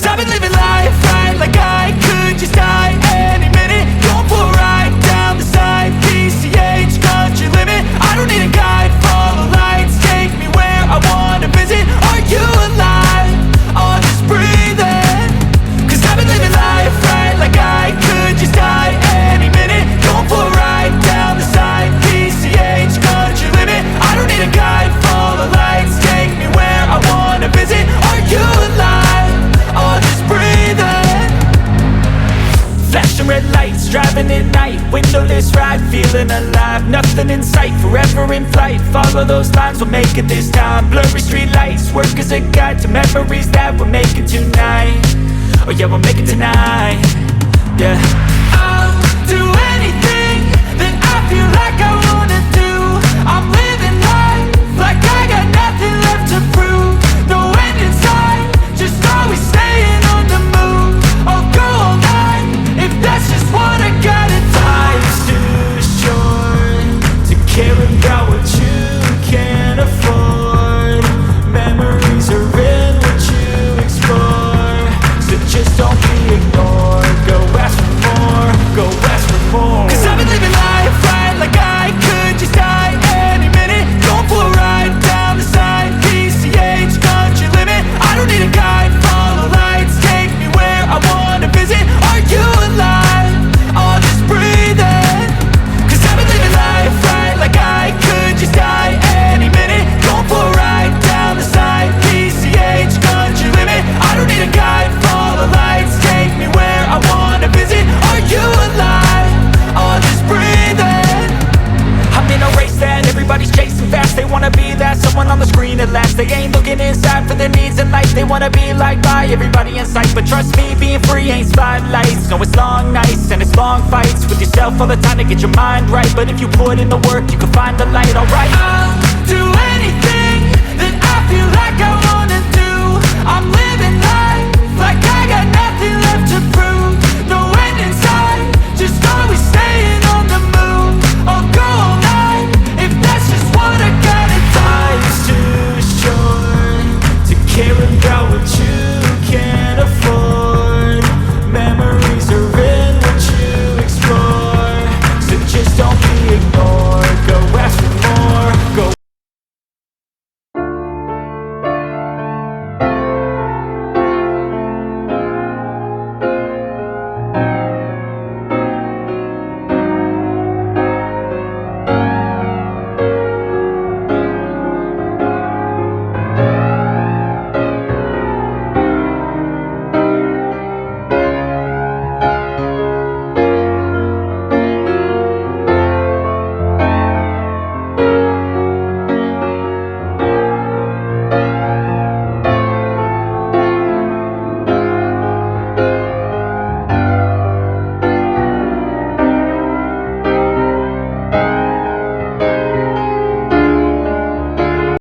Cause I've been living life right like I could just die any minute. Going for a ride down the side, PCH, country limit. I don't need a guide, follow lights, take me where I wanna visit. Are you alive? Or just breathing? Cause I've been living life right like I could just die any minute. Going for a ride down the side, PCH, country limit. I don't need a guide, follow lights, take me where I wanna visit. Are you alive? Or just breathing? Flashing red lights, driving at night, windowless ride, feeling alive. Nothing in sight, forever in flight. Follow those lines, we'll make it this time. Blurry street lights, work as a guide to memories that we're making tonight. Oh yeah, we'll make it tonight. Yeah. I'll do anything that I feel like I wanna do. I'm living life like I got nothing left to prove. No end in sight, just always staying on the move. I'll go all night if that's just what I gotta do. Life's too short to care about what you can't afford. Memories are in what you explore, so just don't be ignored. Go ask for more, go ask for more. Cause I've been living life right like I could just die any minute. Going for a ride down the side, PCH, country limit. I don't need a guide, follow lights, take me where I wanna visit. Are you alive? Or just breathing? Cause I've been living life right like I could just die any minute. Going for a ride down the side, PCH, country limit. I don't need a guide, follow lights, take me where I wanna visit. Are you alive? Or just breathing? I'm in a race that everybody's chasing fast. They wanna be that someone on the screen at last. They ain't looking inside for their needs in life. They wanna be liked by everybody in sight. But trust me, being free ain't spotlights. No, it's long nights and it's long fights with yourself all the time to get your mind right. But if you put in the work, you can find the light, alright. I'll do anything